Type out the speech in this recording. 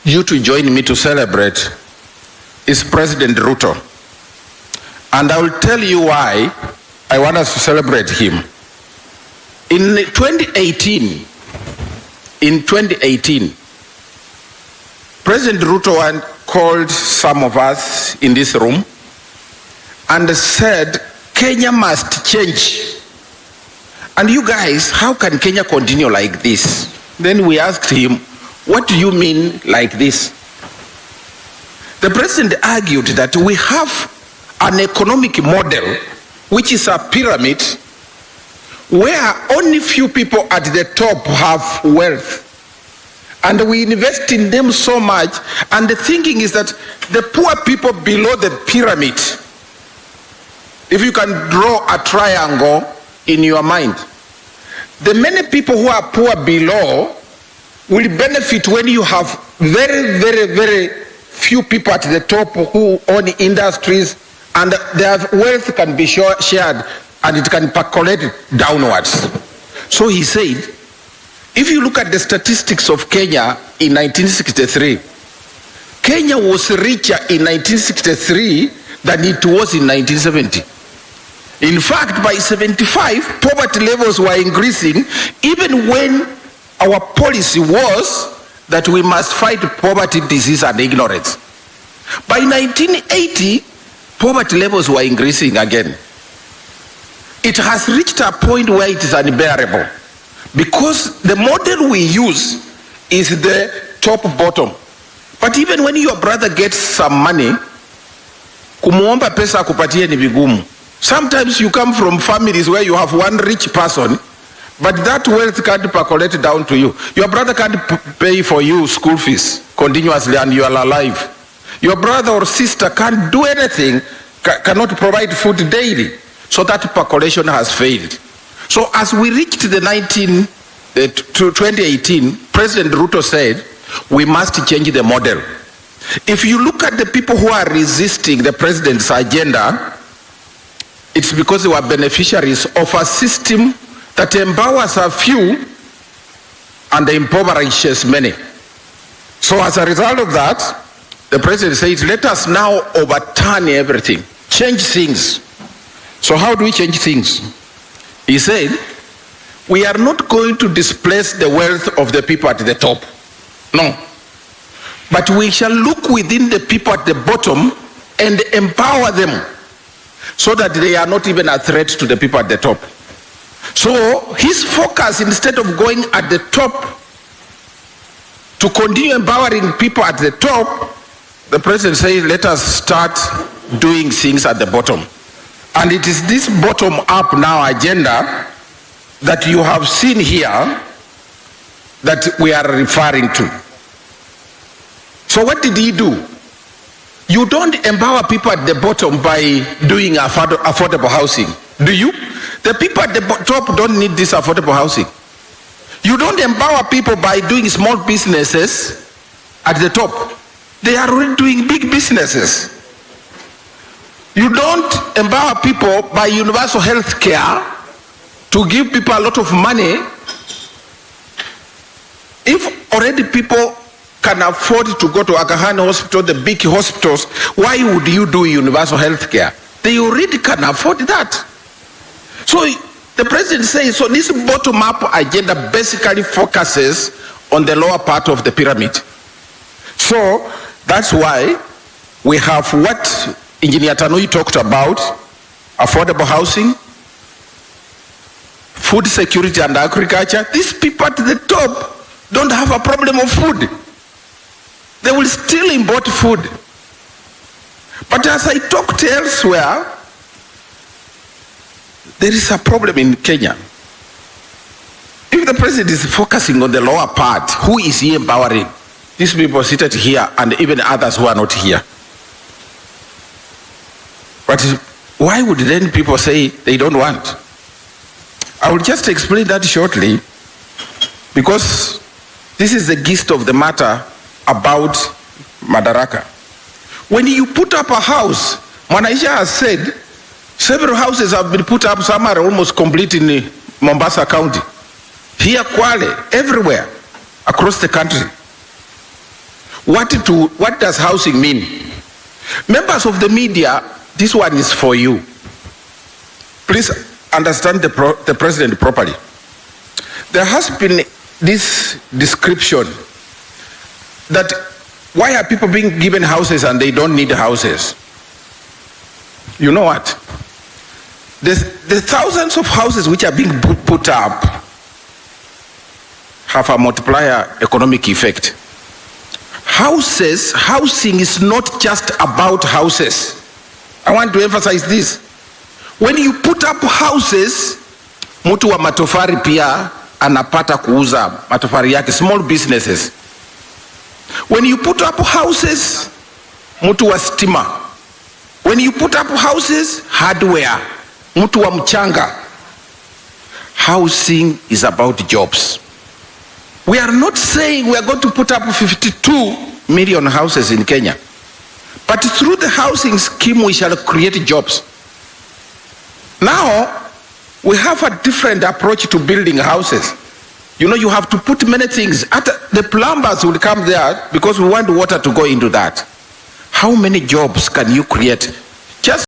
you to join me to celebrate is President Ruto. And I will tell you why I want us to celebrate him. In 2018, President Ruto called some of us in this room and said, Kenya must change. And you guys, how can Kenya continue like this? Then we asked him, what do you mean like this? The president argued that we have an economic model which is a pyramid where only few people at the top have wealth. And we invest in them so much, and the thinking is that the poor people below the pyramid, if you can draw a triangle in your mind, the many people who are poor below will benefit when you have very, very, very few people at the top who own industries, and their wealth can be shared and it can percolate downwards. So he said, if you look at the statistics of Kenya in 1963, Kenya was richer in 1963 than it was in 1970. In fact, by 75, poverty levels were increasing, even when our policy was that we must fight poverty, disease, and ignorance. By 1980, poverty levels were increasing again. It has reached a point where it is unbearable because the model we use is the top-bottom. But even when your brother gets some money, kumuomba pesa akupatie ni vigumu. Sometimes you come from families where you have one rich person, but that wealth can't percolate down to you. Your brother can't pay for you school fees continuously and you are alive. Your brother or sister can't do anything, cannot provide food daily. So that percolation has failed. So as we reached the 2018, President Ruto said, we must change the model. If you look at the people who are resisting the president's agenda, it's because they were beneficiaries of a system that empowers a few and impoverishes many. So as a result of that, the president says, let us now overturn everything, change things. So how do we change things? He said, we are not going to displace the wealth of the people at the top. No. But we shall look within the people at the bottom and empower them so that they are not even a threat to the people at the top. So his focus, instead of going at the top to continue empowering people at the top, the president says, let us start doing things at the bottom. And it is this bottom-up now agenda that you have seen here that we are referring to. So what did he do? You don't empower people at the bottom by doing affordable housing, do you? The people at the top don't need this affordable housing. You don't empower people by doing small businesses at the top. They are already doing big businesses. You don't empower people by universal health care to give people a lot of money. If already people can afford to go to Agahani Hospital, the big hospitals, why would you do universal health care? They already can afford that. So the president says, so this bottom-up agenda basically focuses on the lower part of the pyramid. So that's why we have what Engineer Tanui talked about, affordable housing, food security and agriculture. These people at the top don't have a problem of food. They will still import food. But as I talked elsewhere, there is a problem in Kenya. If the president is focusing on the lower part, who is he empowering? These people seated here and even others who are not here. But why would then people say they don't want? I will just explain that shortly, because this is the gist of the matter about Madaraka. When you put up a house, Mwanaisha has said, several houses have been put up, some are almost complete in Mombasa County. Here, Kwale, everywhere, across the country. What does housing mean? Members of the media, this one is for you. Please understand the president properly. There has been this description that why are people being given houses and they don't need houses? You know what? The thousands of houses which are being put up have a multiplier economic effect. Housing is not just about houses. I want to emphasize this. When you put up houses, mtu wa matofari pia anapata kuuza matofari yake, small businesses. When you put up houses, mtu wa stima. When you put up houses, hardware, mtu wa mchanga. Housing is about jobs. We are not saying we are going to put up 52 million houses in Kenya. But through the housing scheme, we shall create jobs. Now, we have a different approach to building houses. You know, you have to put many things. The plumbers will come there because we want water to go into that. How many jobs can you create? Just